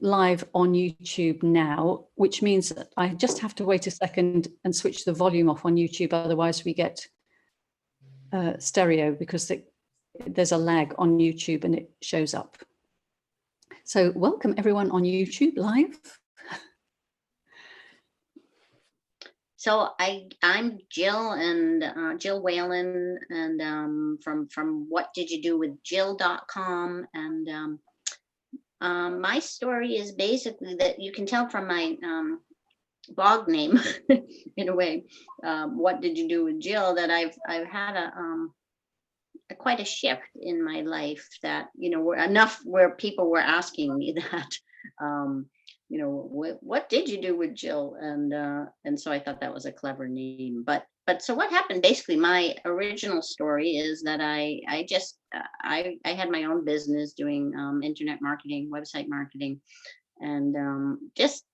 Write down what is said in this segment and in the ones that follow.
live on YouTube now, which means that I just have to wait a second and switch the volume off on YouTube. Otherwise we get stereo, because there's a lag on YouTube and it shows up. So welcome everyone on YouTube live. So I'm Jill, and Jill Whalen, and from whatdidyoudo.jill.com, and my story is basically that you can tell from my blog name in a way, what did you do with Jill, that I've had quite a shift in my life, that enough where people were asking me that. What did you do with Jill? And so I thought that was a clever name. But so what happened, basically, my original story is that I had my own business doing internet marketing, website marketing, and just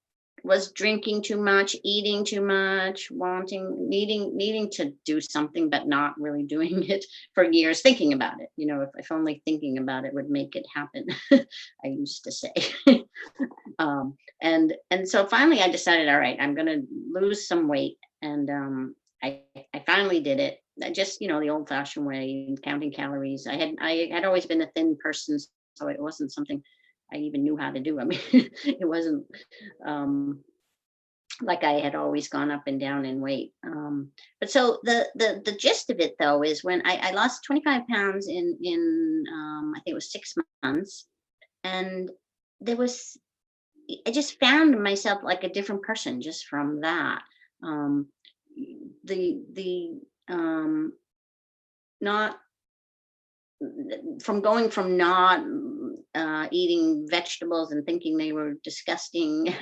was drinking too much, eating too much, needing to do something, but not really doing it for years, thinking about it. If only thinking about it would make it happen, I used to say. And so finally I decided, all right, I'm going to lose some weight. And I finally did it. Just, the old fashioned way, counting calories. I had always been a thin person, so it wasn't something I even knew how to do. I mean, it wasn't like I had always gone up and down in weight. But so the gist of it, though, is when I lost 25 pounds in I think it was 6 months, and I just found myself like a different person just from that. Not from going from not eating vegetables and thinking they were disgusting,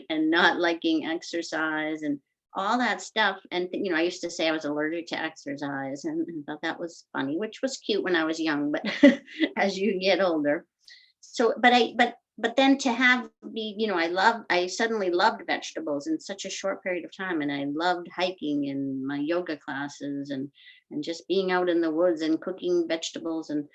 and not liking exercise and all that stuff. And I used to say I was allergic to exercise, and thought that was funny, which was cute when I was young, but as you get older. So, but then to have I suddenly loved vegetables in such a short period of time, and I loved hiking and my yoga classes, and just being out in the woods and cooking vegetables, and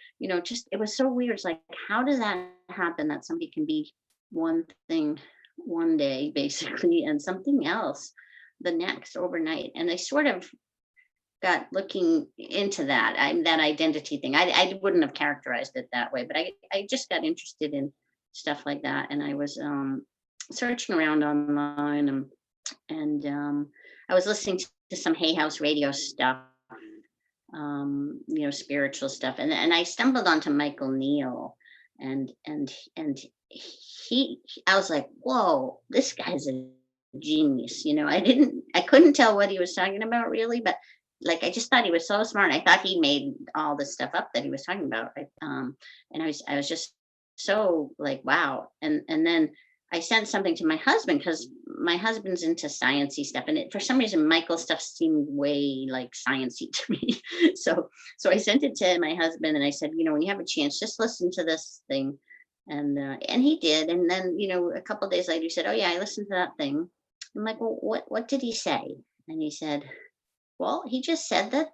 just, it was so weird. It's like, how does that happen, that somebody can be one thing one day basically and something else the next overnight? And I sort of got looking into that identity thing. I wouldn't have characterized it that way, but I just got interested in stuff like that, and I was searching around online, and I was listening to some Hay House radio stuff, spiritual stuff, and I stumbled onto Michael Neal, and I was like, whoa, this guy's a genius. I couldn't tell what he was talking about really, but like, I just thought he was so smart. I thought he made all this stuff up that he was talking about. And I was just so like, wow. And then I sent something to my husband, because my husband's into sciencey stuff, and for some reason Michael's stuff seemed way like sciencey to me. So I sent it to my husband, and I said, when you have a chance, just listen to this thing. And he did. And then a couple of days later, he said, oh yeah, I listened to that thing. I'm like, well, what did he say? And he said, well, he just said that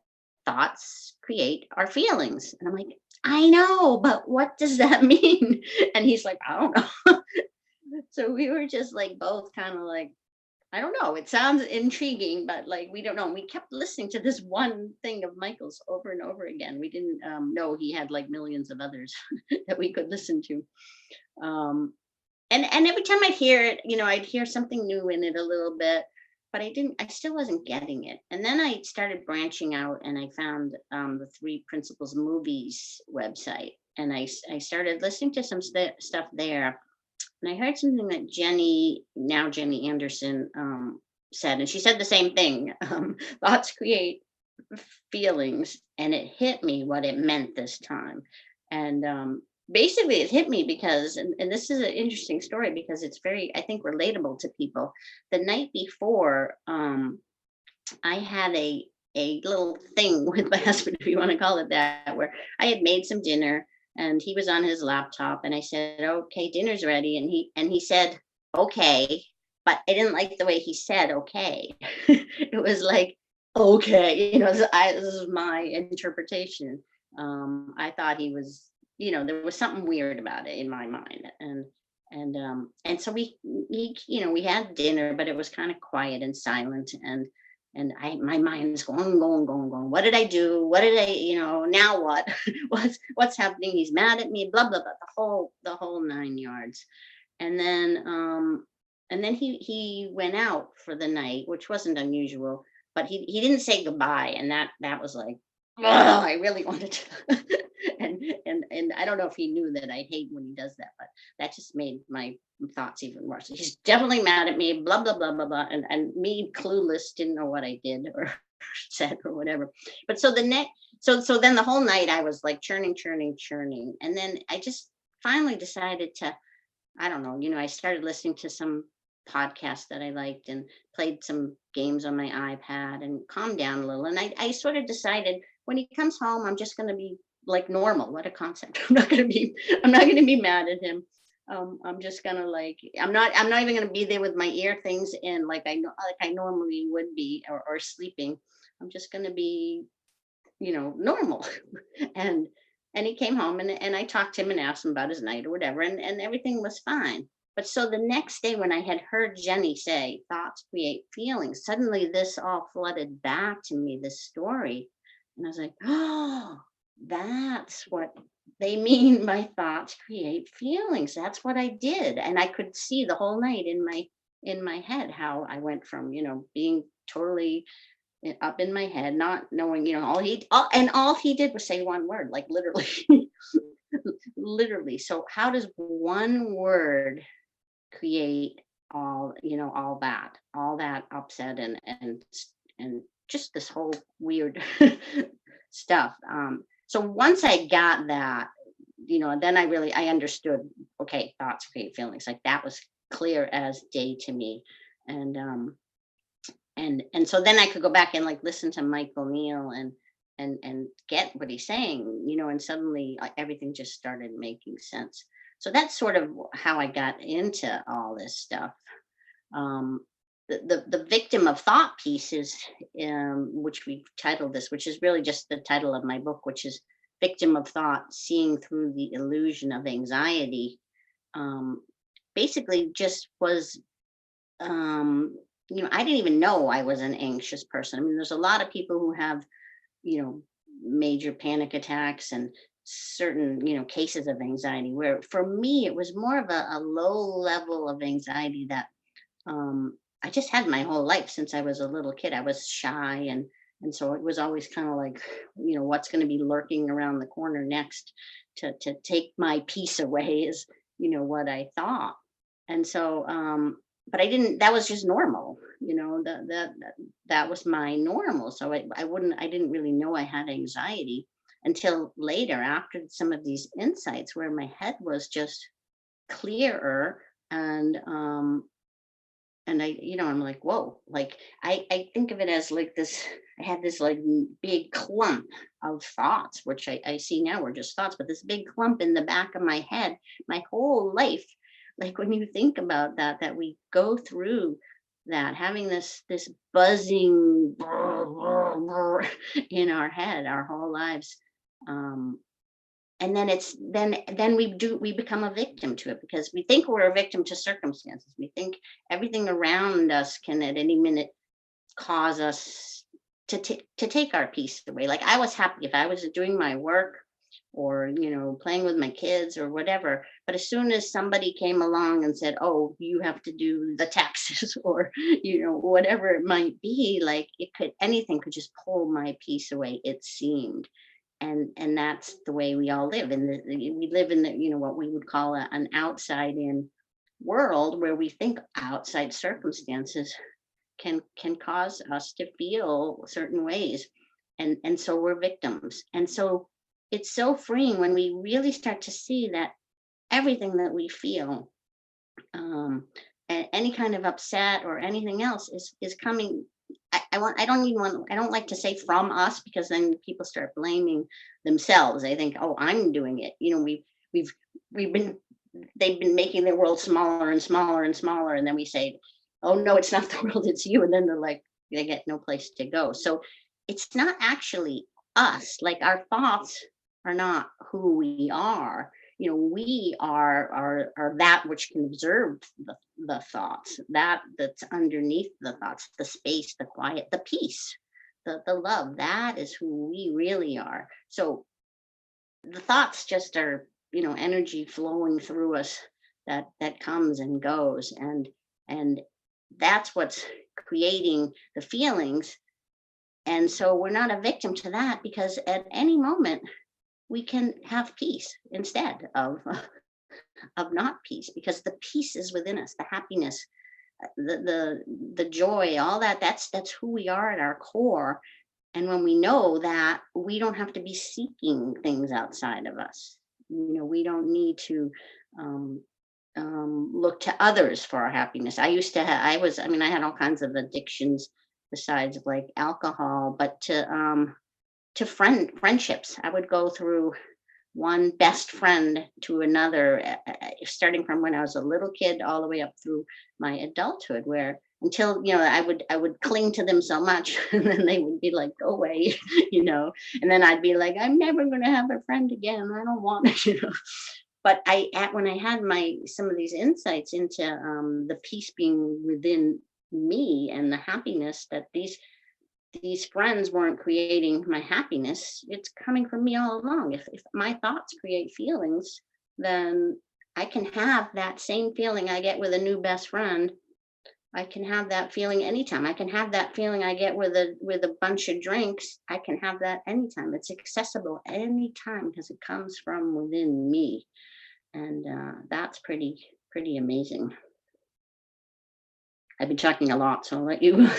thoughts create our feelings. And I'm like, I know, but what does that mean? And he's like, I don't know. So we were just like both kind of like, I don't know. It sounds intriguing, but like, we don't know. And we kept listening to this one thing of Michael's over and over again. We didn't know he had like millions of others that we could listen to. And every time I'd hear it, I'd hear something new in it a little bit, but I still wasn't getting it. And then I started branching out, and I found the Three Principles Movies website, and I started listening to some stuff there. And I heard something that Jenny Anderson said, and she said the same thing. Thoughts create feelings, and it hit me what it meant this time. And basically it hit me because, and this is an interesting story because it's very, I think, relatable to people. The night before, I had a little thing with my husband, if you want to call it that, where I had made some dinner, and he was on his laptop, and I said, okay, dinner's ready. And he said, okay, but I didn't like the way he said, okay. It was like, okay, this is my interpretation. I thought he was, there was something weird about it in my mind. And so we had dinner, but it was kind of quiet and silent. And my mind's going. What did I do? What did I, now what? What's happening? He's mad at me, blah, blah, blah, the whole 9 yards. And then he went out for the night, which wasn't unusual, but he didn't say goodbye. And that was like, oh, I really wanted to. And I don't know if he knew that I hate when he does that, but that just made my thoughts even worse. He's definitely mad at me, blah, blah, blah, blah, blah. And me, clueless, didn't know what I did or said or whatever. But so so then the whole night I was like churning. And then I just finally decided to, I don't know, I started listening to some podcasts that I liked and played some games on my iPad and calmed down a little. And I sort of decided when he comes home, I'm just going to be like normal. What a concept. I'm not going to be mad at him. I'm just going to I'm not even going to be there with my ear things in like I normally would be or sleeping. I'm just going to be, normal. and he came home and I talked to him and asked him about his night or whatever. And everything was fine. But so the next day when I had heard Jenny say thoughts create feelings, suddenly this all flooded back to me, this story. And I was like, oh, that's what they mean by thoughts create feelings. That's what I did. And I could see the whole night in my head how I went from, being totally up in my head, not knowing, all he did was say one word, like literally, literally. So how does one word create all that upset and just this whole weird stuff. So once I got that, then I understood, okay, thoughts create feelings. Like that was clear as day to me. And so then I could go back and like listen to Michael Neal and get what he's saying, and suddenly everything just started making sense. So that's sort of how I got into all this stuff. The victim of thought pieces, which we titled this, which is really just the title of my book, which is Victim of Thought, Seeing Through the Illusion of Anxiety, basically just was, I didn't even know I was an anxious person. I mean, there's a lot of people who have, major panic attacks and certain, cases of anxiety, where for me, it was more of a low level of anxiety that I just had my whole life since I was a little kid. I was shy and so it was always kind of like, what's going to be lurking around the corner next to take my peace away is, what I thought. And so, but I didn't, that was just normal, that was my normal. So I didn't really know I had anxiety until later after some of these insights where my head was just clearer and I, I'm like, whoa, like I think of it as like this, I had this like big clump of thoughts, which I see now were just thoughts, but this big clump in the back of my head, my whole life. Like when you think about that we go through that, having this buzzing in our head, our whole lives. And then we become a victim to it because we think we're a victim to circumstances. We think everything around us can at any minute cause us to take our peace away. Like I was happy if I was doing my work or playing with my kids or whatever, but as soon as somebody came along and said, oh, you have to do the taxes or whatever it might be, like anything could just pull my peace away, it seemed. And that's the way we all live. And we live in the, what we would call an outside in world where we think outside circumstances can cause us to feel certain ways. And so we're victims. And so it's so freeing when we really start to see that everything that we feel, any kind of upset or anything else is coming. I don't like to say from us because then people start blaming themselves. They think, oh, I'm doing it. They've been making their world smaller and smaller and smaller. And then we say, oh no, it's not the world, it's you. And then they're like, they get no place to go. So it's not actually us. Like our thoughts are not who we are. we are that which can observe the thoughts, that's underneath the thoughts, the space, the quiet, the peace, the love. That is who we really are. So the thoughts just are, energy flowing through us that comes and goes, and that's what's creating the feelings. And so we're not a victim to that, because at any moment we can have peace instead of of not peace, because the peace is within us, the happiness, the joy, all that's who we are at our core. And when we know that, we don't have to be seeking things outside of us. We don't need to look to others for our happiness. I used to have, I had all kinds of addictions besides like alcohol, but to friendships. I would go through one best friend to another, starting from when I was a little kid all the way up through my adulthood, where until I would cling to them so much, and then they would be like, go away, and then I'd be like, I'm never going to have a friend again. I don't want it. But when I had some of these insights into the peace being within me, and the happiness that these friends weren't creating my happiness, it's coming from me all along. If my thoughts create feelings, then I can have that same feeling I get with a new best friend. I can have that feeling anytime. I can have that feeling I get with a bunch of drinks. I can have that anytime. It's accessible anytime, because it comes from within me. And that's pretty amazing. I've been talking a lot, so I'll let you.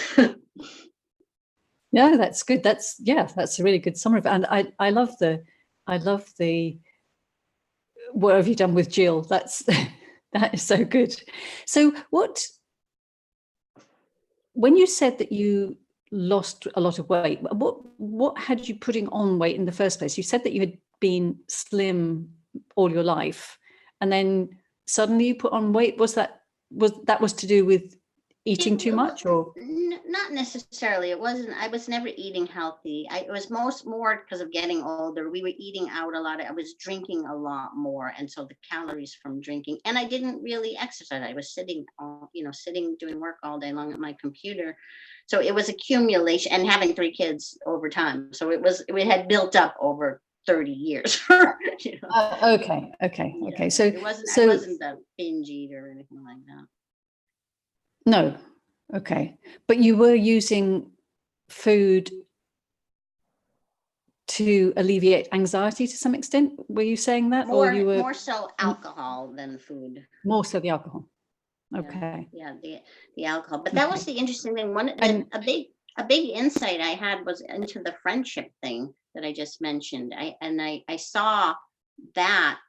No, that's good. That's a really good summary. And I love the what have you done with Jill? That is so good. So when you said that you lost a lot of weight, what had you putting on weight in the first place? You said that you had been slim all your life, and then suddenly you put on weight. Was that to do with eating too much, or not necessarily? It wasn't. I was never eating healthy. It was more because of getting older. We were eating out a lot. I was drinking a lot more, and so the calories from drinking. And I didn't really exercise. I was sitting doing work all day long at my computer. So it was accumulation, and having 3 kids over time. So we had built up over 30 years. Okay. So I wasn't a binge eater or anything like that. No. Okay. But you were using food to alleviate anxiety to some extent. Were you saying that? More so alcohol than food. More so the alcohol. Okay. Yeah, the alcohol. But that was the interesting thing. A big insight I had was into the friendship thing that I just mentioned. I saw that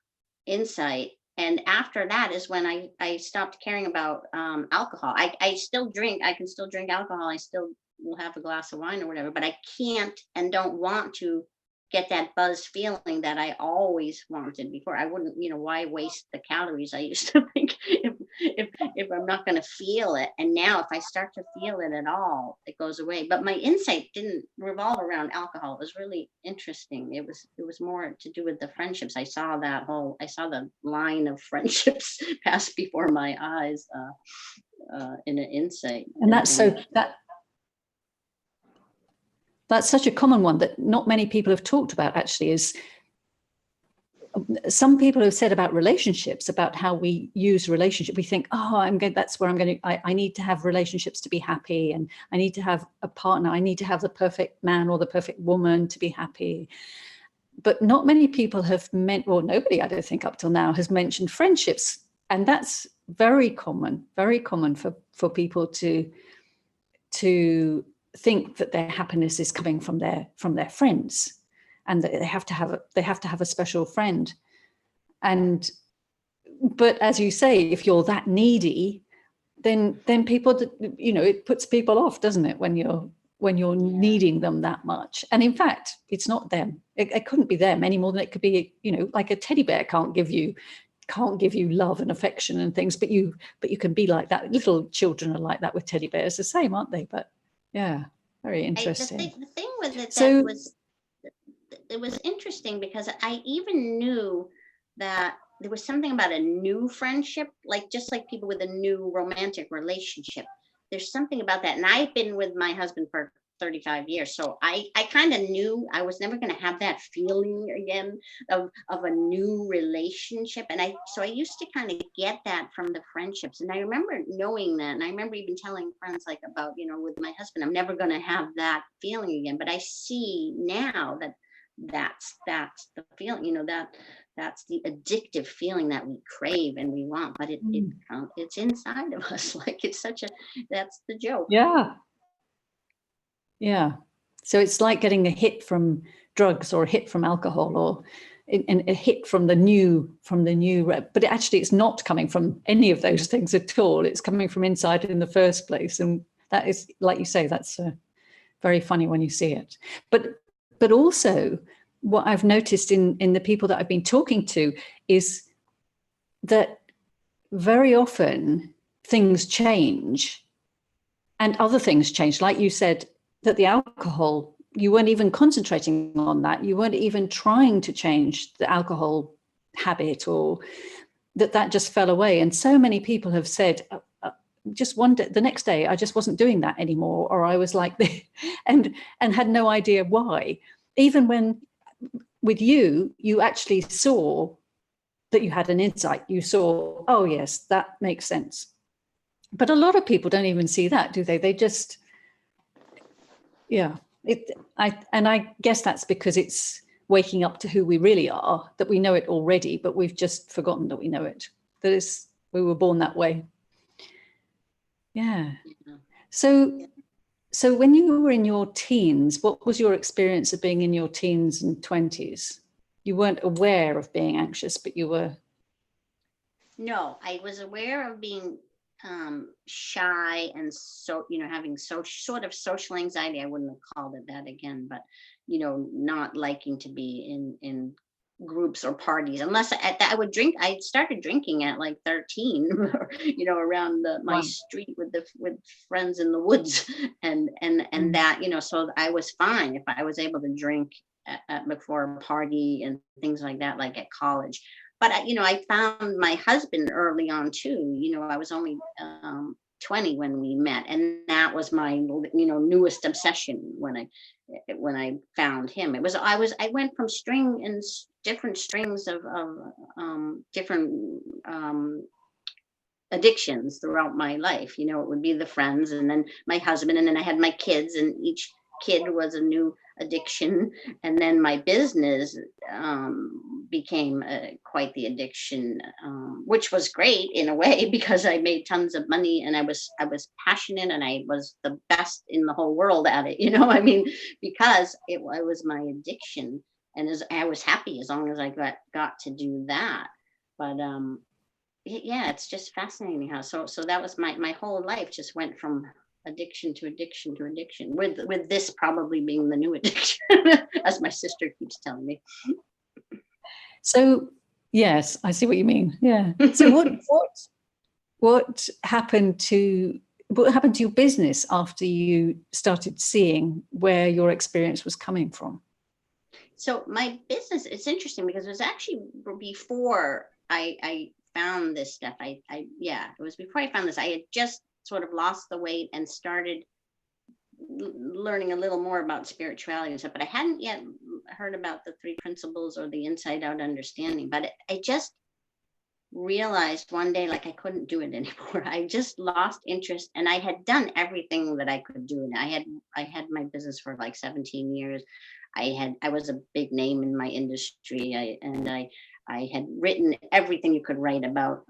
insight. And after that is when I stopped caring about alcohol. I still drink. I can still drink alcohol. I still will have a glass of wine or whatever, but I can't and don't want to get that buzz feeling that I always wanted before. I wouldn't, why waste the calories? I used to think if I'm not going to feel it. And now if I start to feel it at all, it goes away. But my insight didn't revolve around alcohol. It was really interesting. It was more to do with the friendships. I saw the line of friendships pass before my eyes in an insight. And that's such a common one that not many people have talked about, actually. Is some people have said about relationships, about how we use relationship. We think, that's where I need to have relationships to be happy, and I need to have a partner. I need to have the perfect man or the perfect woman to be happy. But not many people have nobody, I don't think up till now, has mentioned friendships. And that's very common for people to think that their happiness is coming from their friends, and that they have to have a special friend. But as you say, if you're that needy, then people, it puts people off, doesn't it, when you're needing them that much. And in fact, it's not them. It couldn't be them any more than it could be, like a teddy bear can't give you love and affection and things, but you can be like that. Little children are like that with teddy bears, the same, aren't they? But yeah, very interesting. The thing with it, So it was interesting because I even knew that there was something about a new friendship, like just like people with a new romantic relationship. There's something about that. And I've been with my husband for 35 years. So I kind of knew I was never going to have that feeling again of a new relationship. And so I used to kind of get that from the friendships. And I remember knowing that. And I remember even telling friends like about, with my husband, I'm never going to have that feeling again. But I see now that that's the feeling, that's the addictive feeling that we crave and we want, but it's inside of us. Like that's the joke. Yeah. Yeah. So it's like getting a hit from drugs or a hit from alcohol or a hit from the new, but actually it's not coming from any of those things at all. It's coming from inside in the first place. And that is, like you say, that's very funny when you see it. But also what I've noticed in the people that I've been talking to is that very often things change and other things change. Like you said, that the alcohol, you weren't even concentrating on that. You weren't even trying to change the alcohol habit, or that just fell away. And so many people have said, just one day, the next day, I just wasn't doing that anymore, or I was like this, and had no idea why. Even when with you actually saw that you had an insight. You saw, oh yes, that makes sense. But a lot of people don't even see that, do they? They just, yeah. I guess that's because it's waking up to who we really are, that we know it already, but we've just forgotten that we know it. That is, we were born that way. Yeah. So when you were in your teens, what was your experience of being in your teens and 20s? You weren't aware of being anxious, but you were. No, I was aware of being shy and having sort of social anxiety. I wouldn't have called it that again, but not liking to be in groups or parties unless I would drink. I started drinking at like 13, around my street with friends in the woods, and that, so I was fine if I was able to drink before a party and things like that, like at college. But I found my husband early on too. I was only 20 when we met, and that was my newest obsession when I found him. I went from different strings of different addictions throughout my life. It would be the friends, and then my husband, and then I had my kids, and each kid was a new addiction. And then my business became quite the addiction, which was great in a way because I made tons of money, and I was passionate, and I was the best in the whole world at it. Because it was my addiction, and I was happy as long as I got to do that. But yeah, it's just fascinating how so that was my whole life just went from addiction to addiction to addiction, with this probably being the new addiction, as my sister keeps telling me. So yes, I see what you mean. Yeah. So what happened to your business after you started seeing where your experience was coming from? So my business, it's interesting because it was actually before I found this stuff. It was before I found this. I had just sort of lost the weight and started learning a little more about spirituality and stuff, but I hadn't yet heard about the 3 principles or the inside out understanding. But I just realized one day, like, I couldn't do it anymore. I just lost interest, and I had done everything that I could do. And I had my business for like 17 years. I was a big name in my industry. I had written everything you could write about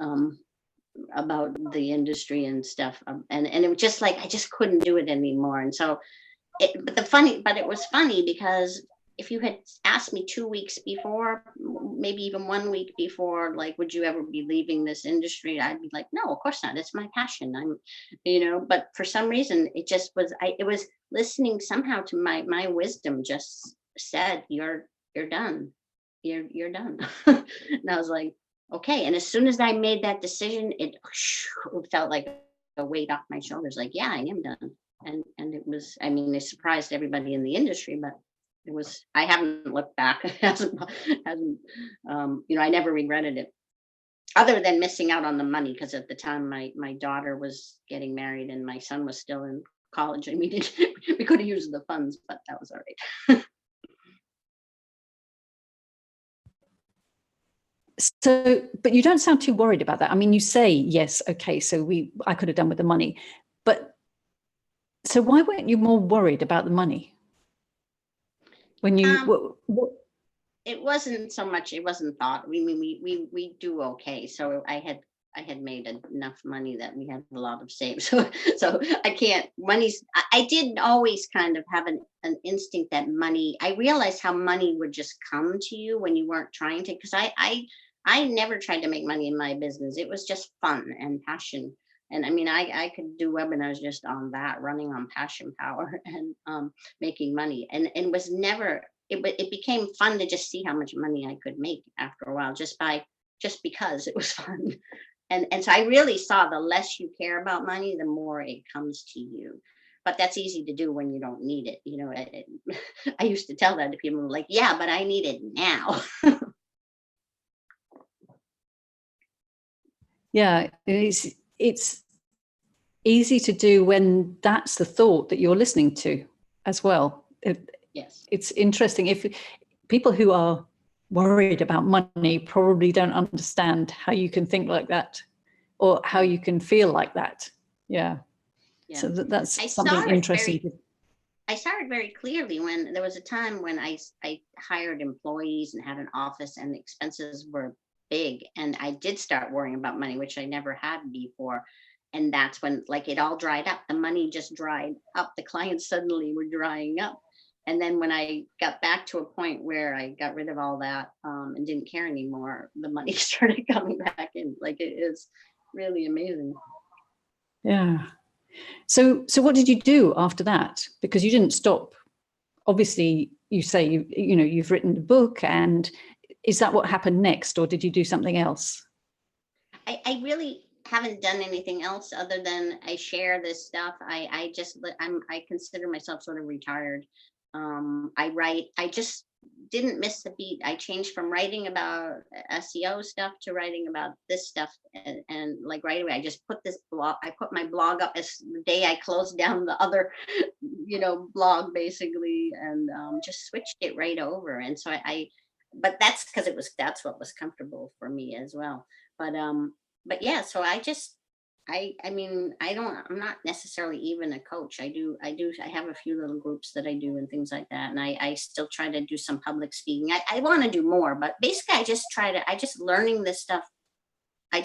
the industry and stuff, and it was just like I just couldn't do it anymore. And so it was funny because if you had asked me 2 weeks before, maybe even 1 week before, like, would you ever be leaving this industry, I'd be like, no, of course not, it's my passion. But for some reason it just was, it was listening somehow to my wisdom just said, you're done, you're done. And I was like, okay. And as soon as I made that decision, it felt like a weight off my shoulders. Like, yeah, I am done. And it was, it surprised everybody in the industry, but It was, I haven't looked back. It hasn't, I never regretted it, other than missing out on the money, because at the time my daughter was getting married and my son was still in college, and we didn't we could have used the funds, but that was all right. So, but you don't sound too worried about that. I mean, you say, yes, okay, so I could have done with the money. But so why weren't you more worried about the money? When you, It wasn't so much, it wasn't thought. We do okay. So I had made enough money that we had a lot of saved. So I can't, I did always kind of have an instinct that money, I realized how money would just come to you when you weren't trying to, because I never tried to make money in my business. It was just fun and passion. And I mean, I could do webinars just on that, running on passion power, and making money. And was never, it became fun to just see how much money I could make after a while, just because it was fun. And so I really saw, the less you care about money, the more it comes to you. But that's easy to do when you don't need it. I used to tell that to people, like, yeah, but I need it now. yeah, it's easy to do when that's the thought that you're listening to as well. Yes. It's interesting. If people who are worried about money probably don't understand how you can think like that, or how you can feel like that. Yeah. Yeah. So that's I something saw it interesting. I saw it very clearly when there was a time when I hired employees and had an office, and the expenses were big, and I did start worrying about money, which I never had before. And that's when, like, it all dried up. The money just dried up. The clients suddenly were drying up. And then when I got back to a point where I got rid of all that, and didn't care anymore, the money started coming back in. Like, it is really amazing. Yeah. So what did you do after that? Because you didn't stop. Obviously, you say you've written a book, and is that what happened next, or did you do something else? I really haven't done anything else other than I share this stuff. I consider myself sort of retired. I write. I just didn't miss the beat. I changed from writing about SEO stuff to writing about this stuff, and like right away, I just put this blog. I put my blog up as the day I closed down the other, blog basically, and just switched it right over. And so but that's because that's what was comfortable for me as well. But yeah, so I mean, I'm not necessarily even a coach. I have a few little groups that I do and things like that. And I still try to do some public speaking. I want to do more, but basically I just learning this stuff. I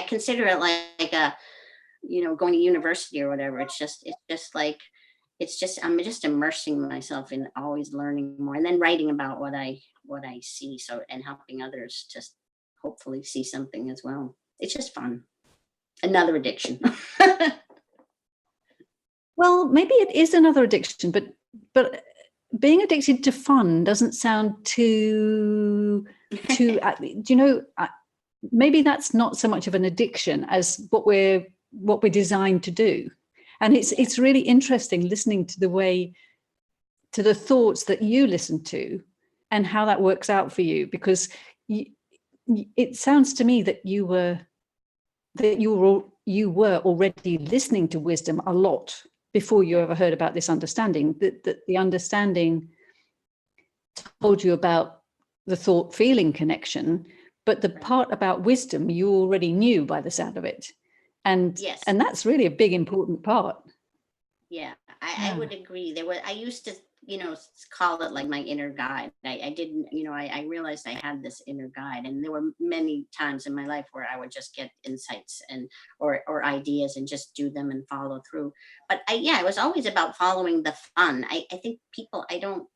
consider it like a, going to university or whatever. I'm just immersing myself in always learning more, and then writing about what I see. So, and helping others to hopefully see something as well. It's just fun. Another addiction. Well, maybe it is another addiction, but being addicted to fun doesn't sound too maybe that's not so much of an addiction as what we're designed to do. And it's really interesting listening to the thoughts that you listen to and how that works out for you, because it sounds to me that you were already listening to wisdom a lot before you ever heard about this understanding, that the understanding told you about the thought feeling connection, but the part about wisdom you already knew by the sound of it. And Yes. and that's really a big important part. Yeah, I would agree. I used to, call it like my inner guide. I didn't, I realized I had this inner guide, and there were many times in my life where I would just get insights or ideas and just do them and follow through. But it was always about following the fun. I think people, I don't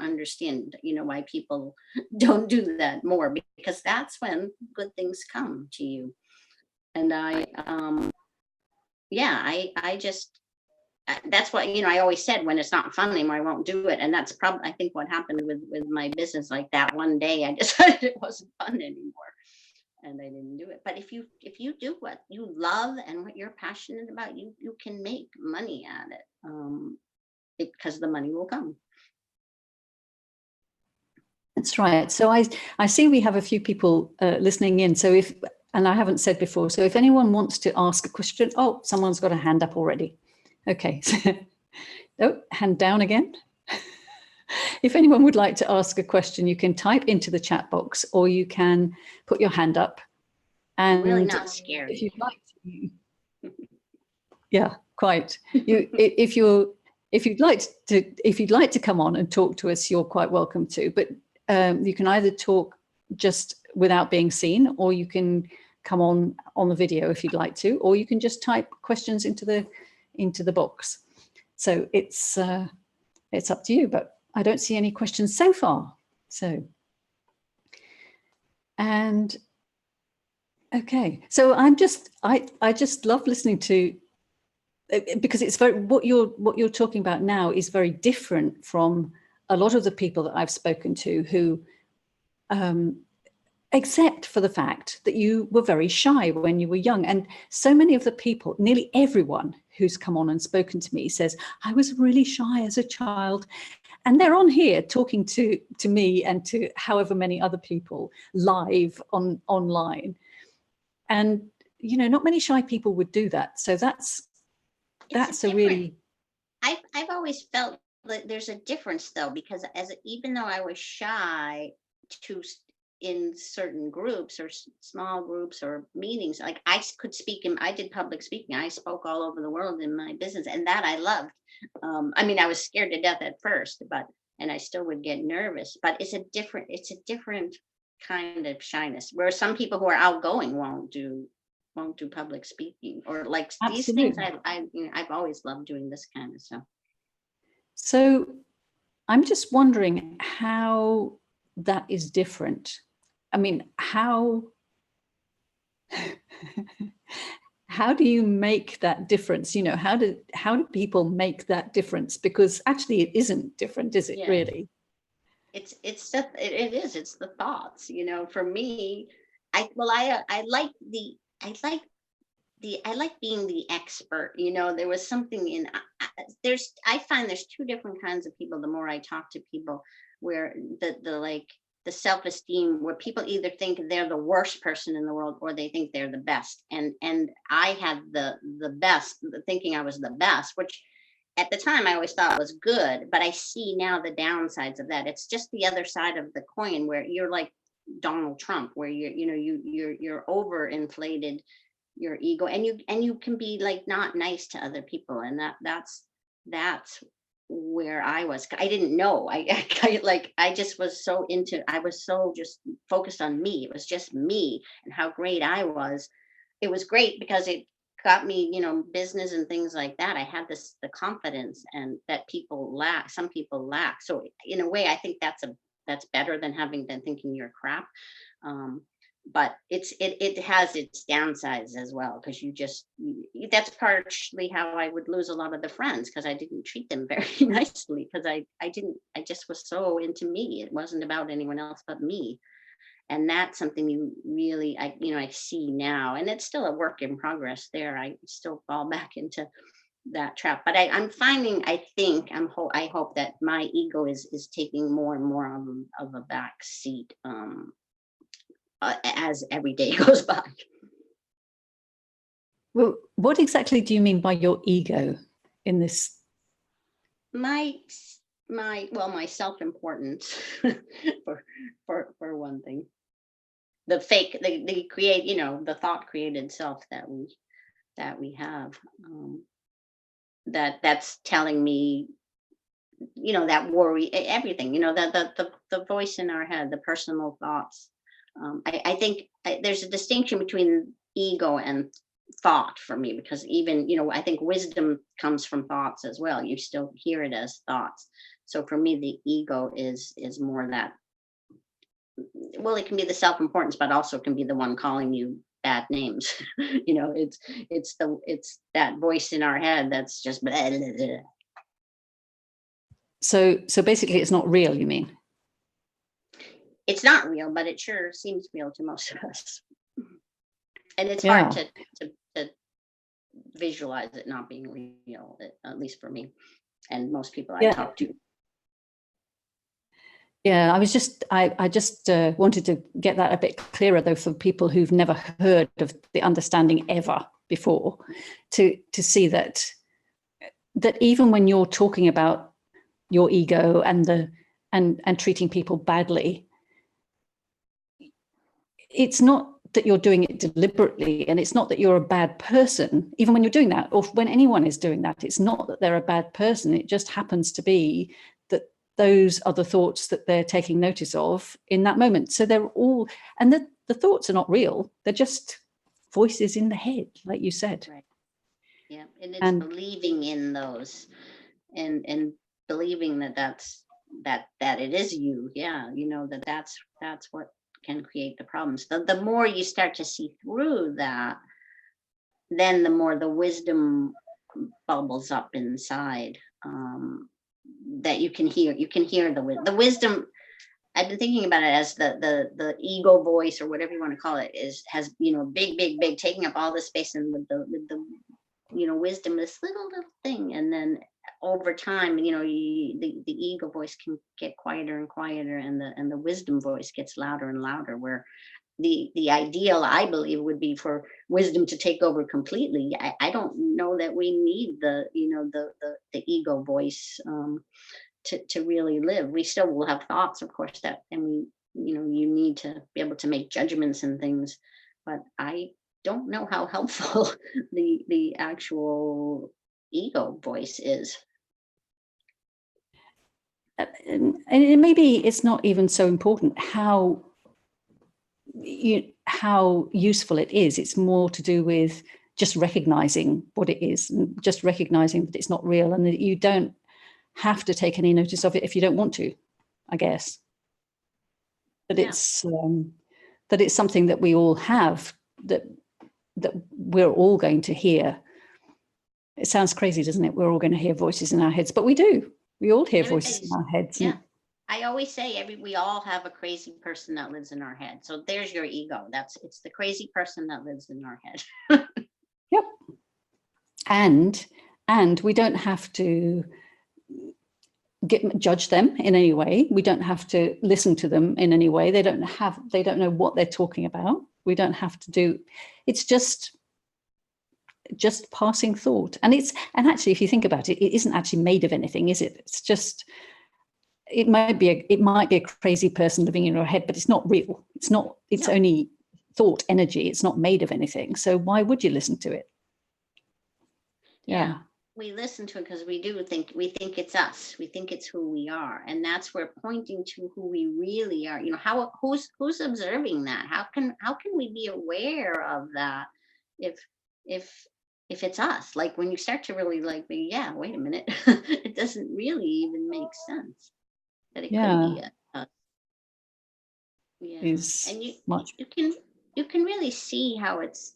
understand, why people don't do that more, because that's when good things come to you. And I just, that's what, I always said, when it's not fun anymore, I won't do it. And that's probably, I think, what happened with my business. Like that one day I decided it wasn't fun anymore, and I didn't do it. But if you do what you love and what you're passionate about, you can make money at it, because the money will come. That's right. So I see we have a few people listening in. So and I haven't said before, so if anyone wants to ask a question, oh, someone's got a hand up already. Okay. Oh, hand down again. If anyone would like to ask a question, you can type into the chat box, or you can put your hand up. And I'm really not scared. If you'd like to, yeah, quite. If you'd like to come on and talk to us, you're quite welcome to. But you can either talk just without being seen, or you can come on the video if you'd like to, or you can just type questions into the box. So it's up to you. But I don't see any questions so far. So, and okay, so I just love listening to, because it's very, what you're talking about now is very different from a lot of the people that I've spoken to who, except for the fact that you were very shy when you were young. And so many of the people, nearly everyone who's come on and spoken to me says, I was really shy as a child. And they're on here talking to me and to however many other people live online. And, not many shy people would do that. So that's a really... I've always felt that there's a difference, though, because even though I was shy in certain groups or small groups or meetings, like I could speak, and I did public speaking. I spoke all over the world in my business, and that I loved. I was scared to death at first, and I still would get nervous, but it's a different kind of shyness, where some people who are outgoing won't do public speaking, or like Absolutely. These things. I've always loved doing this kind of stuff. So I'm just wondering how that is different. I mean, how do you make that difference? How do people make that difference? Because actually it isn't different, is it? Yeah. Really? It is. It's the thoughts, for me. I like being the expert. There was something I find there's two different kinds of people. The more I talk to people, where the self-esteem, where people either think they're the worst person in the world, or they think they're the best. And I had the best, thinking I was the best, which at the time I always thought was good, but I see now the downsides of that. It's just the other side of the coin, where you're like Donald Trump, where you're overinflated your ego, and you can be like not nice to other people, and that's where I was. I didn't know. I just was so I was so just focused on me. It was just me and how great I was. It was great because it got me, business and things like that. I had the confidence, and that some people lack. So in a way, I think that's better than thinking you're crap. But it has its downsides as well, because that's partially how I would lose a lot of the friends, because I didn't treat them very nicely, because I just was so into me. It wasn't about anyone else but me. And that's something you really, I see now, and it's still a work in progress there. I still fall back into that trap, but I'm finding, I hope that my ego is taking more and more of a back seat, as every day goes by. Well, what exactly do you mean by your ego in this? My self-importance, for one thing. The fake, the create, the thought created self that we have, that's telling me, that worry, everything, the voice in our head, the personal thoughts. I think there's a distinction between ego and thought for me, because even, I think wisdom comes from thoughts as well. You still hear it as thoughts. So for me, the ego is more that, well, it can be the self-importance, but also can be the one calling you bad names. It's that voice in our head that's just blah, blah, blah. So basically it's not real, you mean? It's not real, but it sure seems real to most of us. And it's hard to visualize it not being real, at least for me and most people I talk to. Yeah, I just wanted to get that a bit clearer, though, for people who've never heard of the understanding ever before, to see that even when you're talking about your ego and treating people badly, it's not that you're doing it deliberately, and it's not that you're a bad person. Even when you're doing that, or when anyone is doing that, it's not that they're a bad person. It just happens to be that those are the thoughts that they're taking notice of in that moment. So they're all, and the thoughts are not real. They're just voices in the head, like you said. Right. Yeah, and it's believing in those, and believing that it is you. Yeah, that's what can create the problems. The more you start to see through that, then the more the wisdom bubbles up inside, that you can hear. You can hear the wisdom. I've been thinking about it as the ego voice, or whatever you want to call it, has big taking up all the space, and with the wisdom, this little thing, and then over time, the ego voice can get quieter and quieter, and the wisdom voice gets louder and louder, where the ideal, I believe, would be for wisdom to take over completely. I don't know that we need the ego voice, to really live. We still will have thoughts, of course, and you need to be able to make judgments and things, but I don't know how helpful the actual ego voice is. And maybe it's not even so important how useful it is. It's more to do with just recognizing what it is, and just recognizing that it's not real, and that you don't have to take any notice of it if you don't want to, I guess. That it's that it's something that we all have, that we're all going to hear. It sounds crazy, doesn't it? We're all going to hear voices in our heads, but we do. We all hear voices in our heads. Yeah. I always say we all have a crazy person that lives in our head. So there's your ego. It's the crazy person that lives in our head. Yep. And we don't have to judge them in any way. We don't have to listen to them in any way. They don't know what they're talking about. We don't have to do. It's just passing thought. And actually, if you think about it, it isn't actually made of anything, is it? It's just, it might be a crazy person living in your head, but it's not real. It's only thought energy. It's not made of anything. So why would you listen to it? Yeah. We listen to it because we think it's us. We think it's who we are, and that's where pointing to who we really are. Who's observing that? How can we be aware of that if it's us? Like, when you start to really wait a minute, it doesn't really even make sense that it could be us. Yeah, and you can really see how it's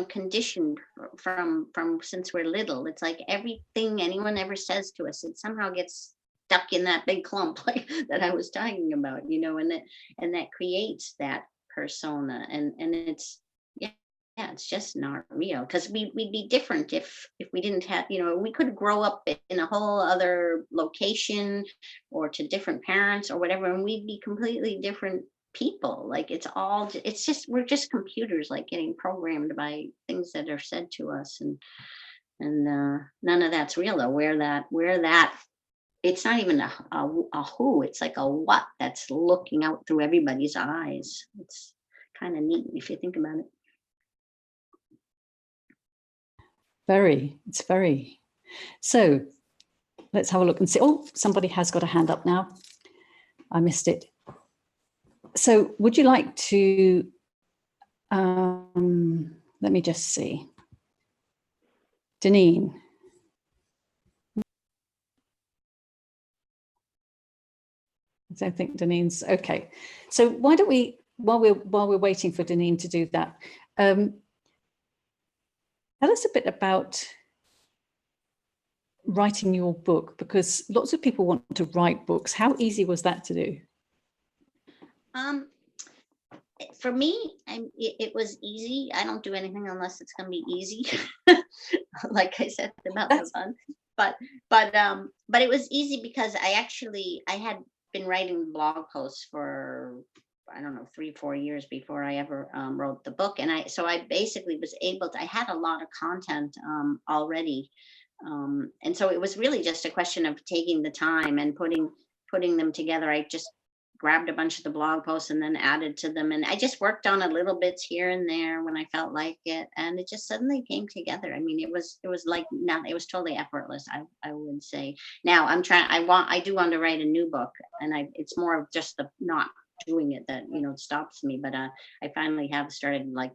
conditioned from since we're little. It's like everything anyone ever says to us, it somehow gets stuck in that big clump, like that I was talking about, and that creates that persona, and it's it's just not real, because we'd be different if we didn't have, we could grow up in a whole other location, or to different parents or whatever, and we'd be completely different people. Like, we're just computers, like, getting programmed by things that are said to us, and none of that's real, though. Where that it's not even a who, it's like a what that's looking out through everybody's eyes. It's kind of neat if you think about it. It's very. So let's have a look and see. Oh, somebody has got a hand up now. I missed it. So would you like to, let me just see. Deneen. I don't think Deneen's, okay. So why don't we, while we're waiting for Deneen to do that, tell us a bit about writing your book, because lots of people want to write books. How easy was that to do? For me, it was easy. I don't do anything unless it's going to be easy. Like I said about the fun, but it was easy because I had been writing blog posts for, I don't know, 3, 4 years before I ever wrote the book. And so I basically was able to, I had a lot of content already. And so it was really just a question of taking the time and putting them together. I just grabbed a bunch of the blog posts and then added to them. And I just worked on a little bits here and there when I felt like it. And it just suddenly came together. I mean, it was like nothing. It was totally effortless, I would say. Now I do want to write a new book, and it's more of just the not doing it that, stops me. But I finally have started like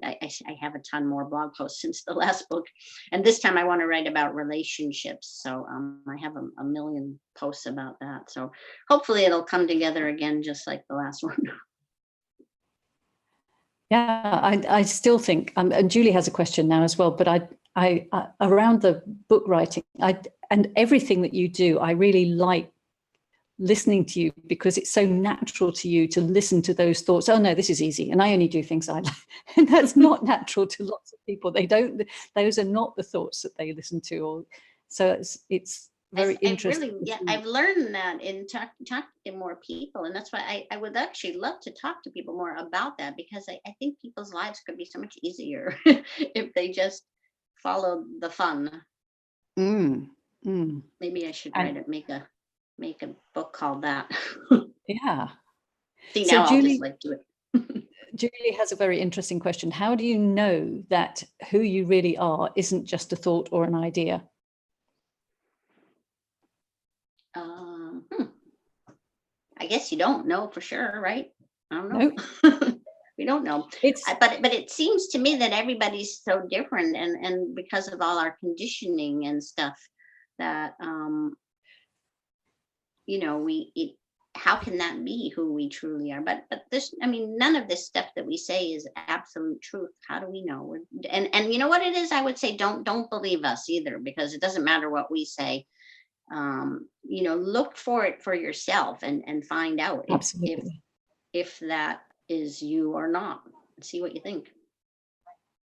I have a ton more blog posts since the last book. And this time I want to write about relationships. So I have a million posts about that. So hopefully it'll come together again, just like the last one. Yeah, I still think, and Julie has a question now as well, but I around the book writing, and everything that you do, I really like listening to you, because it's so natural to you to listen to those thoughts. Oh no, this is easy, and I only do things I like. And that's not natural to lots of people. Those are not the thoughts that they listen to. Or so it's very interesting. I've learned that in talking to more people, and that's why I would actually love to talk to people more about that, because I think people's lives could be so much easier if they just followed the fun. Maybe I should make a book called that. Yeah. See, now I'll just like do it. Julie has a very interesting question. How do you know that who you really are isn't just a thought or an idea? I guess you don't know for sure, right? I don't know. Nope. We don't know. But it seems to me that everybody's so different, and because of all our conditioning and stuff, that how can that be who we truly are? But this, I mean, none of this stuff that we say is absolute truth. How do we know? And you know what it is? I would say don't believe us either, because it doesn't matter what we say. Look for it for yourself and find out if that is you or not. See what you think.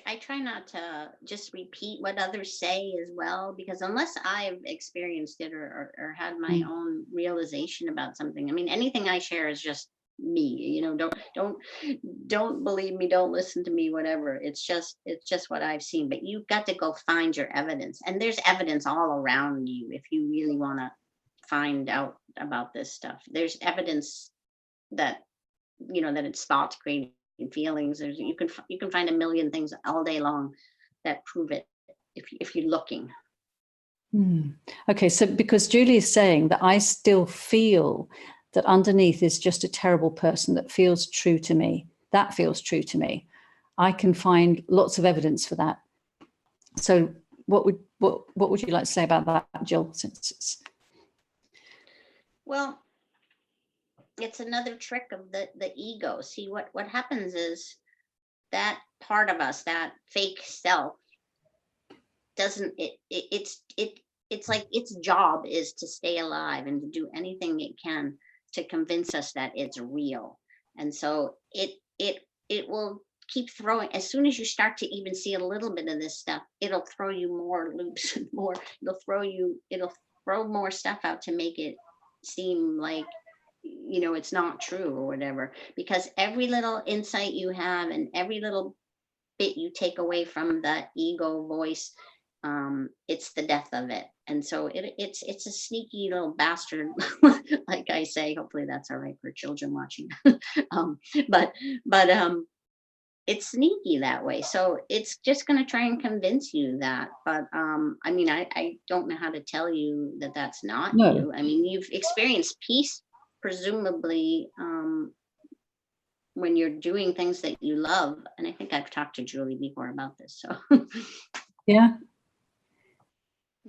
I try not to just repeat what others say as well, because unless I've experienced it or had my own realization about something, I mean, anything I share is just me. Don't believe me, don't listen to me, whatever. It's just what I've seen. But you've got to go find your evidence, and there's evidence all around you if you really want to find out about this stuff. There's evidence that that it's thoughts creating feelings. You can find a million things all day long that prove it if you're looking. Okay, so because Julie is saying that I still feel that underneath is just a terrible person that feels true to me. That feels true to me. I can find lots of evidence for that. So what would you like to say about that, Jill? Well, it's another trick of the ego. See, what happens is that part of us, that fake self, doesn't it's like its job is to stay alive and to do anything it can to convince us that it's real. And so it will keep throwing. As soon as you start to even see a little bit of this stuff, it'll throw you more loops and more. It'll throw more stuff out to make it seem like it's not true or whatever, because every little insight you have and every little bit you take away from the ego voice, it's the death of it. And so it's a sneaky little bastard, like I say. Hopefully that's all right for children watching. But it's sneaky that way. So it's just going to try and convince you that. But I mean, I don't know how to tell you that that's not you. I mean, you've experienced peace, presumably, when you're doing things that you love. And I think I've talked to Julie before about this. So yeah.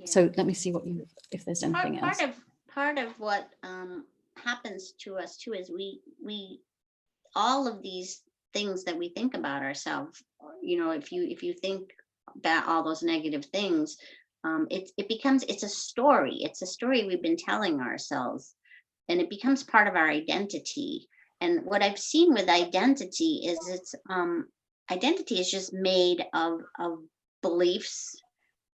So let me see if there's anything else. Part of what happens to us too is we all of these things that we think about ourselves, if you think about all those negative things, it's a story we've been telling ourselves, and it becomes part of our identity. And what I've seen with identity is identity is just made of beliefs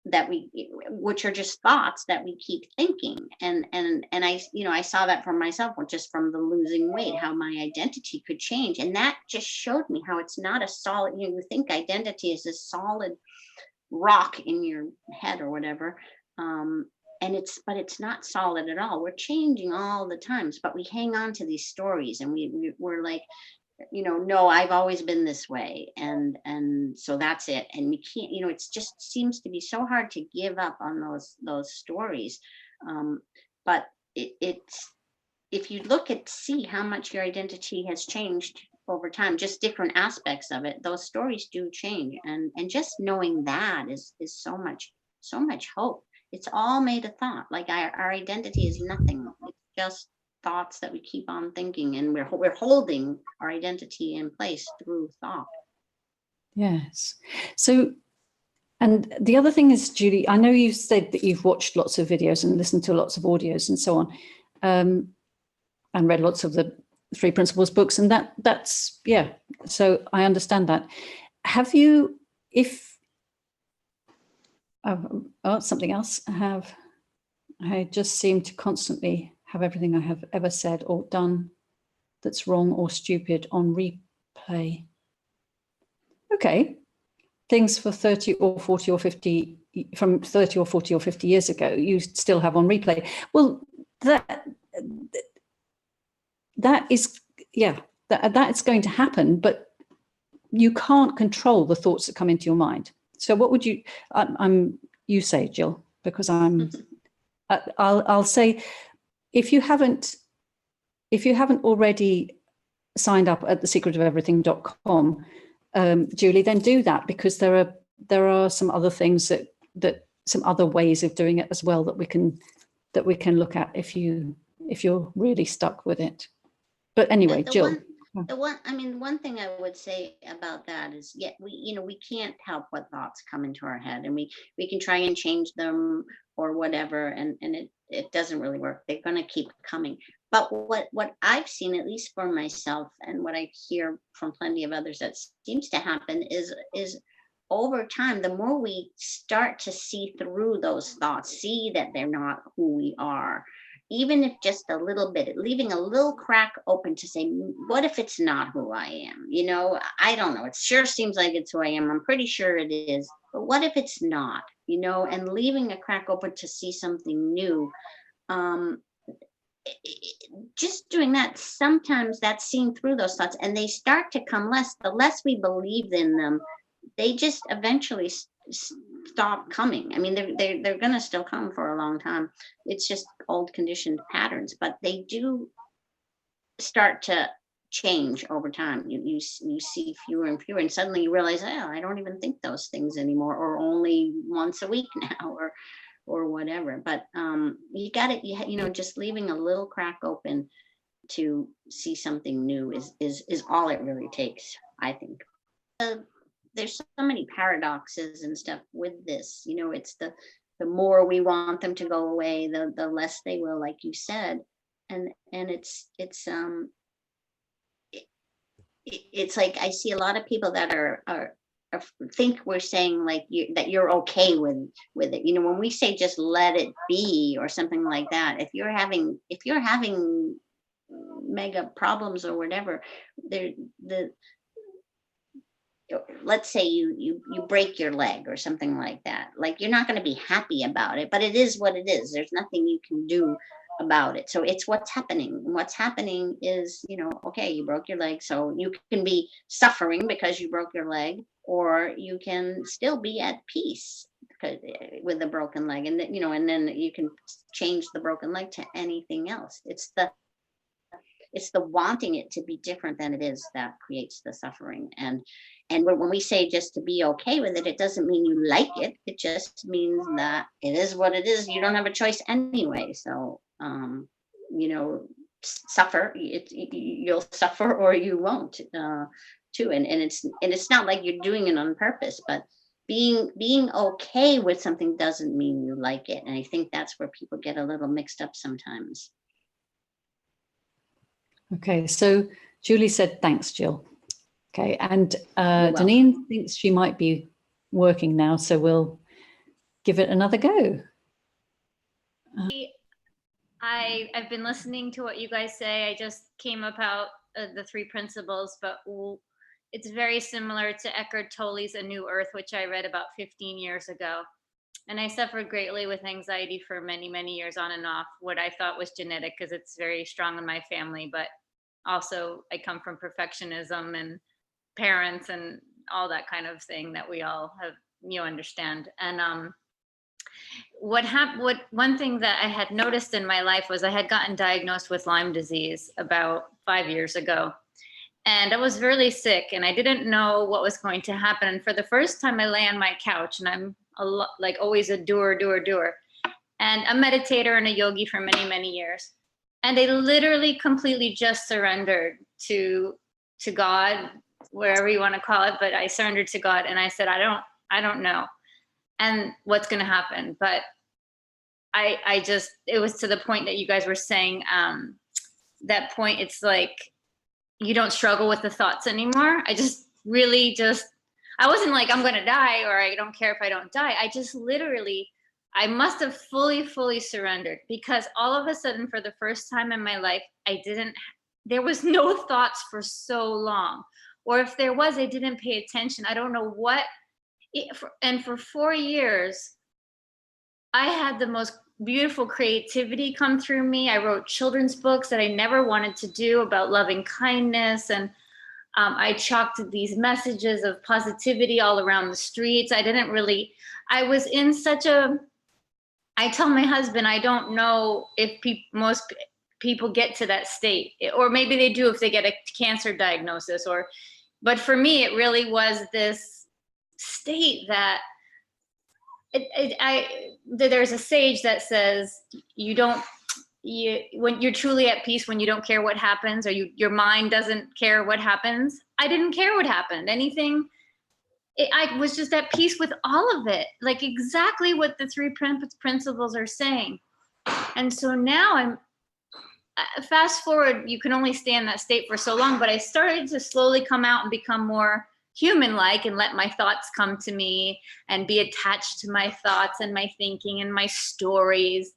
which are just thoughts that we keep thinking. And I, I saw that for myself, just from the losing weight, how my identity could change. And that just showed me how it's not a solid, you think identity is a solid rock in your head or whatever. But it's not solid at all. We're changing all the times, but we hang on to these stories, and we're like, no, I've always been this way, and so that's it. And we can't, it just seems to be so hard to give up on those stories. But it's, if you look at, see how much your identity has changed over time, just different aspects of it, those stories do change. And just knowing that is so much hope. It's all made of thought. Like our identity is nothing. It's just thoughts that we keep on thinking, and we're holding our identity in place through thought. Yes. So, and the other thing is, Julie, I know you said that you've watched lots of videos and listened to lots of audios and so on, and read lots of the 3 Principles books, and that's yeah. So I understand that. Have you, if something else, I just seem to constantly have everything I have ever said or done that's wrong or stupid on replay. Okay, things for 30 or 40 or 50, from 30 or 40 or 50 years ago, you still have on replay. Well, that is, yeah, that's going to happen, but you can't control the thoughts that come into your mind. So what would you, you say, Jill, because I'll say, if you haven't already signed up at thesecretofeverything.com, Julie, then do that, because there are some other things that some other ways of doing it as well that we can look at if you're really stuck with it. But anyway, Jill. One thing I would say about that is, we can't help what thoughts come into our head, and we can try and change them or whatever, and it doesn't really work. They're going to keep coming. But what I've seen, at least for myself, and what I hear from plenty of others, that seems to happen is over time, the more we start to see through those thoughts, see that they're not who we are, even if just a little bit, leaving a little crack open to say, what if it's not who I am? I don't know. It sure seems like it's who I am. I'm pretty sure it is. But what if it's not? And leaving a crack open to see something new. Just doing that, sometimes that's seen through those thoughts, and they start to come less. The less we believe in them, they just eventually stop coming. I mean, they're going to still come for a long time. It's just old conditioned patterns, but they do start to change over time. You see fewer and fewer, and suddenly you realize, oh, I don't even think those things anymore, or only once a week now, or whatever. But you got it. Just leaving a little crack open to see something new is all it really takes, I think. There's so many paradoxes and stuff with this. It's the more we want them to go away, the less they will, like you said. And it's like, I see a lot of people that are think we're saying like that you're okay with it. When we say just let it be or something like that, if you're having mega problems or whatever, let's say you break your leg or something like that, like, you're not going to be happy about it, but it is what it is. There's nothing you can do about it. So it's what's happening. What's happening is, okay, you broke your leg, so you can be suffering because you broke your leg, or you can still be at peace with the broken leg, and then you can change the broken leg to anything else. It's the wanting it to be different than it is that creates the suffering. And when we say just to be okay with it, it doesn't mean you like it. It just means that it is what it is. You don't have a choice anyway. So, suffer. You'll suffer or you won't, too. And it's not like you're doing it on purpose, but being okay with something doesn't mean you like it. And I think that's where people get a little mixed up sometimes. Okay, so Julie said, thanks, Jill. Okay, and Deneen thinks she might be working now, so we'll give it another go. I've been listening to what you guys say. I just came about the three principles, but it's very similar to Eckhart Tolle's A New Earth, which I read about 15 years ago. And I suffered greatly with anxiety for many, many years on and off, what I thought was genetic because it's very strong in my family. But also I come from perfectionism and parents and all that kind of thing that we all have, understand. And one thing that I had noticed in my life was I had gotten diagnosed with Lyme disease about 5 years ago. And I was really sick and I didn't know what was going to happen. And for the first time I lay on my couch, and I'm like always a doer, and a meditator and a yogi for many, many years. And I literally completely just surrendered to God, wherever you want to call it, but I surrendered to God and I said, I don't know and what's going to happen. But I just, it was to the point that you guys were saying, that point, it's like, you don't struggle with the thoughts anymore. I just really I wasn't like, I'm going to die, or I don't care if I don't die. I just literally, I must have fully surrendered, because all of a sudden, for the first time in my life, there was no thoughts for so long. Or if there was, I didn't pay attention. I don't know what. And for 4 years, I had the most beautiful creativity come through me. I wrote children's books that I never wanted to do about loving kindness. And I chalked these messages of positivity all around the streets. I was in such I tell my husband, I don't know if most people get to that state, or maybe they do if they get a cancer diagnosis, but for me, it really was this state that there's a sage that says when you're truly at peace, when you don't care what happens, or your mind doesn't care what happens. I didn't care what happened. Anything. I was just at peace with all of it, like exactly what the three principles are saying. And so now fast forward, you can only stay in that state for so long, but I started to slowly come out and become more human-like and let my thoughts come to me and be attached to my thoughts and my thinking and my stories.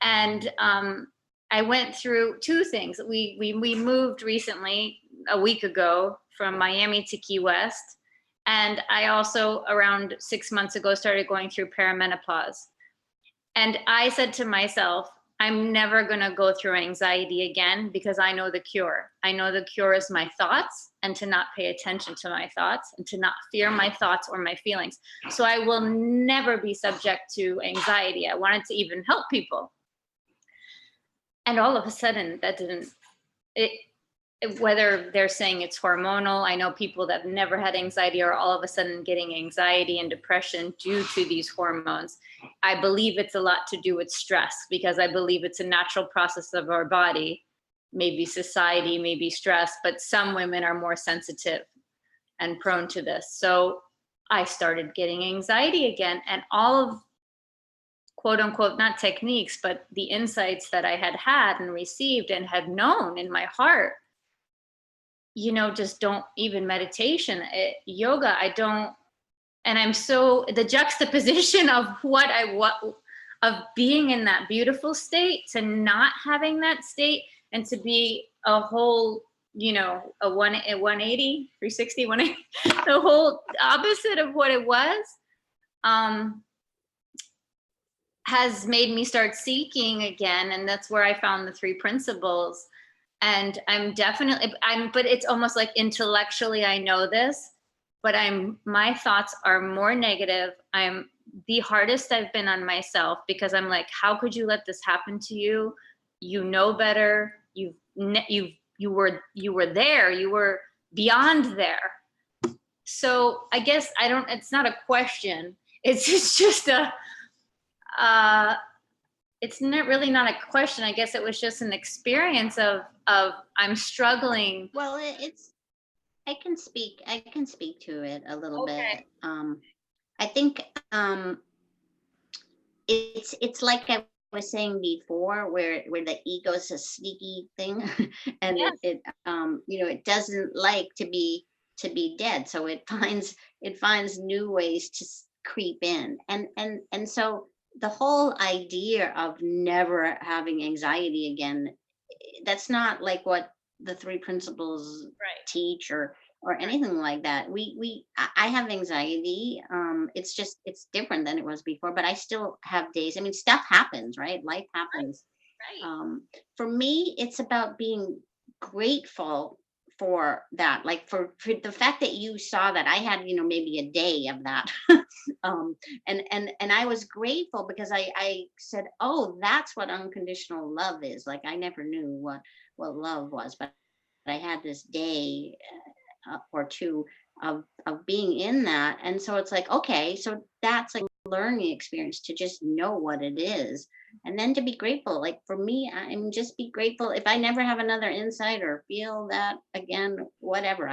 And I went through two things. We moved recently, a week ago, from Miami to Key West. And I also, around 6 months ago, started going through perimenopause. And I said to myself, I'm never going to go through anxiety again, because I know the cure. I know the cure is my thoughts, and to not pay attention to my thoughts, and to not fear my thoughts or my feelings. So I will never be subject to anxiety. I wanted to even help people. And all of a sudden, that didn't, whether they're saying it's hormonal, I know people that have never had anxiety are all of a sudden getting anxiety and depression due to these hormones. I believe it's a lot to do with stress, because I believe it's a natural process of our body, maybe society, maybe stress, but some women are more sensitive and prone to this. So I started getting anxiety again, and all of, quote unquote, not techniques, but the insights that I had and received and had known in my heart, just don't, even meditation, yoga, I don't. And I'm so, the juxtaposition of of being in that beautiful state to not having that state, and to be a whole, a 180, 360, 180, the whole opposite of what it was, has made me start seeking again. And that's where I found the three principles. And but it's almost like intellectually I know this, but my thoughts are more negative. I'm the hardest I've been on myself, because I'm like, how could you let this happen to you? You know better. You were there. You were beyond there. So I guess it's not a question. It's just it's really not a question. I guess it was just an experience of I'm struggling. Well, I can speak to it a little bit. I think it's like I was saying before, where the ego is a sneaky thing, and yes. It doesn't like to be dead, so it finds new ways to creep in. And so the whole idea of never having anxiety again, that's not like what the three principles Right. teach or anything like that. I have anxiety. It's just, it's different than it was before, but I still have days. I mean, stuff happens, right? Life happens. Right. For me, it's about being grateful for that, like for the fact that you saw that. I had, maybe a day of that. And I was grateful because I said, oh, that's what unconditional love is. Like, I never knew what love was, but I had this day or two of being in that. And so it's like, okay, so that's like a learning experience to just know what it is, and then to be grateful. Like, for me, I'm just be grateful if I never have another insight or feel that again, whatever.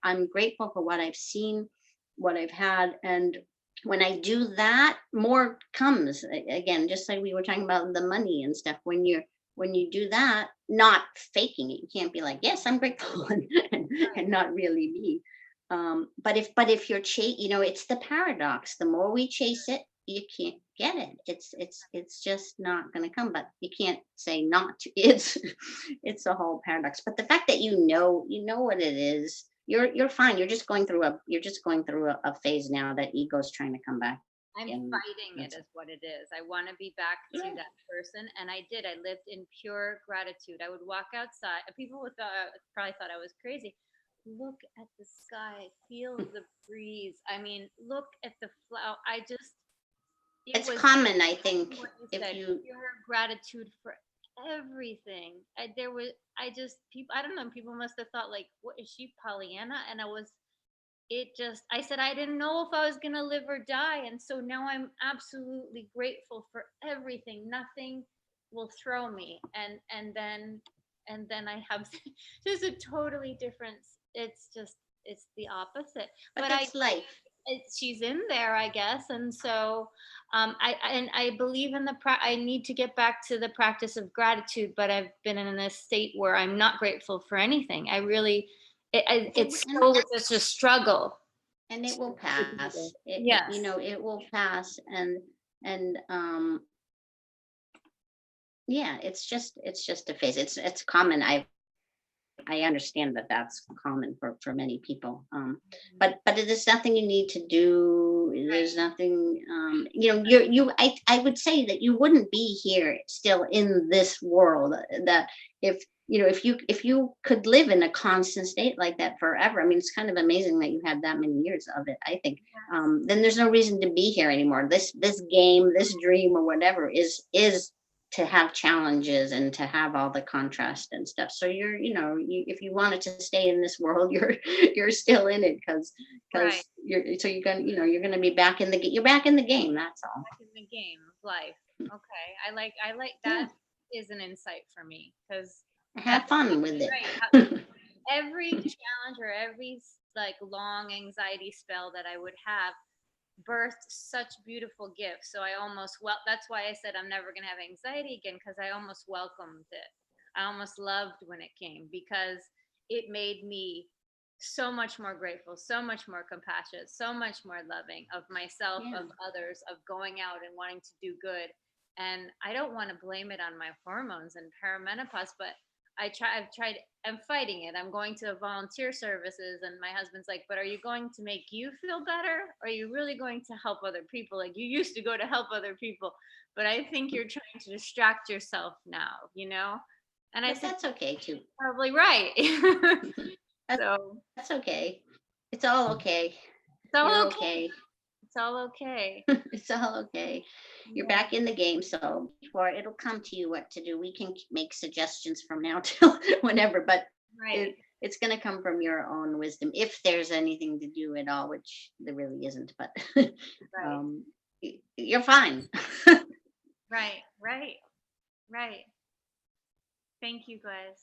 I'm grateful for what I've seen, what I've had. And when I do that, more comes. Again, just like we were talking about the money and stuff. When you do that, not faking it, you can't be like, yes, I'm grateful, and not really be. But if you're it's the paradox. The more we chase it, you can't get it. It's just not going to come. But you can't say not to. It's a whole paradox. But the fact that you know what it is, you're fine. You're just going through a phase now that ego's trying to come back. I'm And fighting it, that's is what it is. I want to be back to Yeah. that person. And I did. I lived in pure gratitude. I would walk outside. People would probably thought I was crazy. Look at the sky, feel the breeze. I mean, look at the flower. It It's was common, I think, what you if said, you pure gratitude for everything. People, I don't know, people must have thought, like, what is she, Pollyanna? And I said I didn't know if I was going to live or die. And so now I'm absolutely grateful for everything. Nothing will throw me. And then I have just a totally different, it's the opposite. but But it's life. she's in there, I guess. And so I believe in I need to get back to the practice of gratitude, but I've been in a state where I'm not grateful for anything. I really, it's it's a struggle. And it will pass. Yes. It will pass. And yeah, it's just a phase. It's common. I understand that that's common for many people. But it is nothing you need to do. There's nothing. I would say that you wouldn't be here still in this world. That if you could live in a constant state like that forever. I mean, it's kind of amazing that you had that many years of it. I think. Then there's no reason to be here anymore. This game, this dream, or whatever is to have challenges and to have all the contrast and stuff. So if you wanted to stay in this world, you're still in it because Right. you're gonna be back in you're back in the game. That's all. Back in the game of life. Okay. I like Yeah. that is an insight for me, because Have fun with it. right. Every challenge or every like long anxiety spell that I would have birthed such beautiful gifts. So that's why I said I'm never going to have anxiety again, because I almost welcomed it. I almost loved when it came, because it made me so much more grateful, so much more compassionate, so much more loving of myself, Yeah. of others, of going out and wanting to do good. And I don't want to blame it on my hormones and perimenopause, but I'm fighting it. I'm going to volunteer services, and my husband's like, but are you going to make you feel better? Or are you really going to help other people? Like, you used to go to help other people, but I think you're trying to distract yourself now. And I But said, that's okay too. probably right. That's, So that's okay. It's all okay. it's all You're okay. okay. It's all okay. It's all okay. You're Yeah. back in the game, so before it'll come to you what to do. We can make suggestions from now till whenever, but Right. it's going to come from your own wisdom, if there's anything to do at all, which there really isn't. But Right. you're fine. Right. Right. Thank you, guys.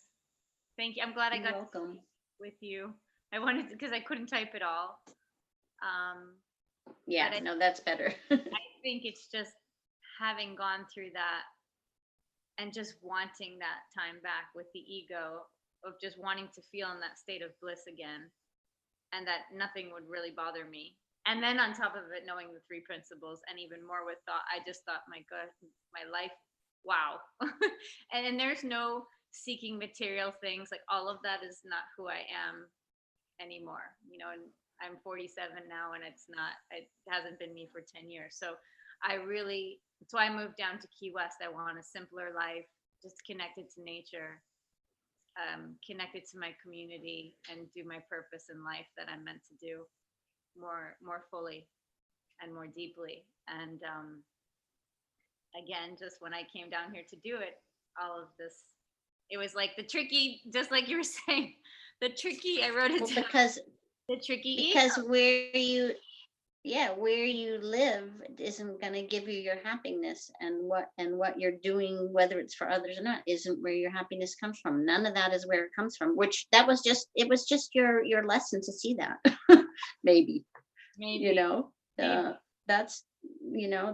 Thank you. I'm glad I You're got welcome. with you. I wanted to, because I couldn't type it all. Yeah, But no, that's better. I think it's just having gone through that and just wanting that time back with the ego of just wanting to feel in that state of bliss again, and that nothing would really bother me. And then on top of it, knowing the 3 principles and even more with thought, I just thought, my God, my life, wow. And there's no seeking material things. Like, all of that is not who I am anymore, you know, and I'm 47 now, and it hasn't been me for 10 years. So that's why I moved down to Key West. I want a simpler life, just connected to nature, connected to my community, and do my purpose in life that I'm meant to do more fully and more deeply. And again, just when I came down here to do it, all of this, it was like the tricky, just like you were saying, I wrote it down. Because the tricky because where you live isn't going to give you your happiness, and what you're doing, whether it's for others or not, isn't where your happiness comes from. None of that is where it comes from, which it was just your lesson to see that. maybe you know that's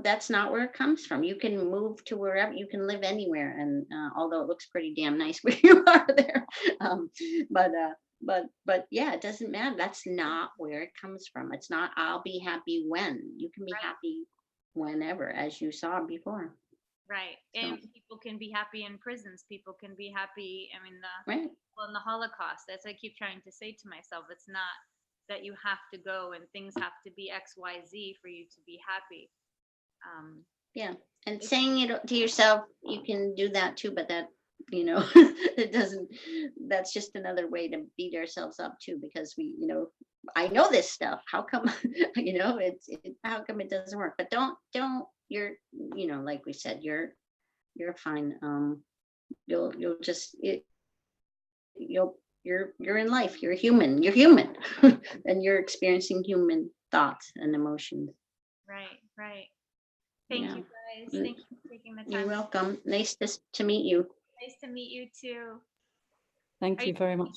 that's not where it comes from. You can move to wherever, you can live anywhere, and although it looks pretty damn nice where you are there, but yeah, it doesn't matter. That's not where it comes from. It's not I'll be happy when. You can be happy whenever, as you saw before. Right. And people can be happy in prisons. People can be happy. I mean, people in the Holocaust. That's what I keep trying to say to myself. It's not that you have to go and things have to be X, Y, Z for you to be happy. Yeah. And saying it to yourself, you can do that too, but that, it doesn't, that's just another way to beat ourselves up too, because we, I know this stuff. How come, how come it doesn't work? But don't, you're, like we said, you're fine. You're in life. You're human. And you're experiencing human thoughts and emotions. Right. Thank you guys. Thank you for taking the time. You're welcome. Nice to meet you. Nice to meet you too. Thank you very much.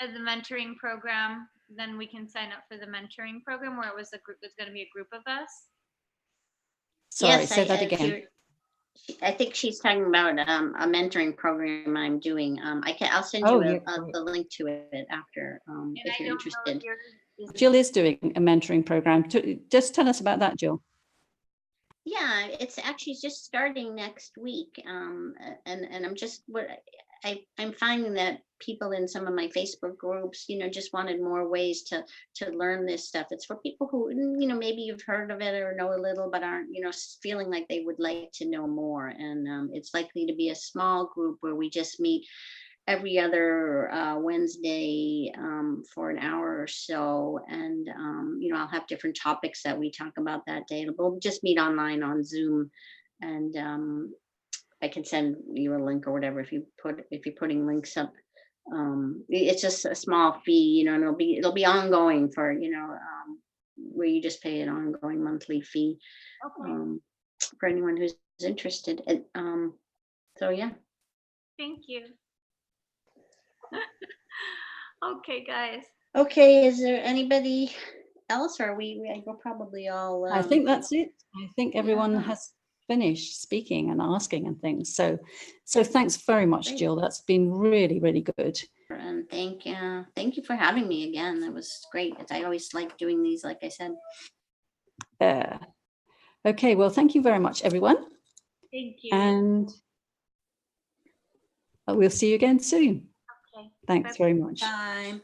As a mentoring program, then we can sign up for the mentoring program where it was a group. There's going to be a group of us. Sorry, say that again. I think she's talking about a mentoring program I'm doing. I'll send you the link to it after if you're interested. Jill is doing a mentoring program. Just tell us about that, Jill. Yeah, it's actually just starting next week. And I'm just I'm finding that people in some of my Facebook groups, just wanted more ways to learn this stuff. It's for people who, maybe you've heard of it or know a little, but aren't, feeling like they would like to know more. And it's likely to be a small group where we just meet every other Wednesday for an hour or so. And, I'll have different topics that we talk about that day. We'll just meet online on Zoom, and I can send you a link or whatever if you're putting links up. It's just a small fee, and it'll be ongoing for, where you just pay an ongoing monthly fee for anyone who's interested. So yeah. Thank you. Okay, guys. Okay, is there anybody else, or we're probably all I think that's it. I think everyone has finished speaking and asking and things. So thanks very much, Jill. That's been really, really good. And thank you for having me again. That was great. I always like doing these, like I said. Okay, well, thank you very much, everyone. Thank you. And we'll see you again soon. Okay. Thanks very much. Bye.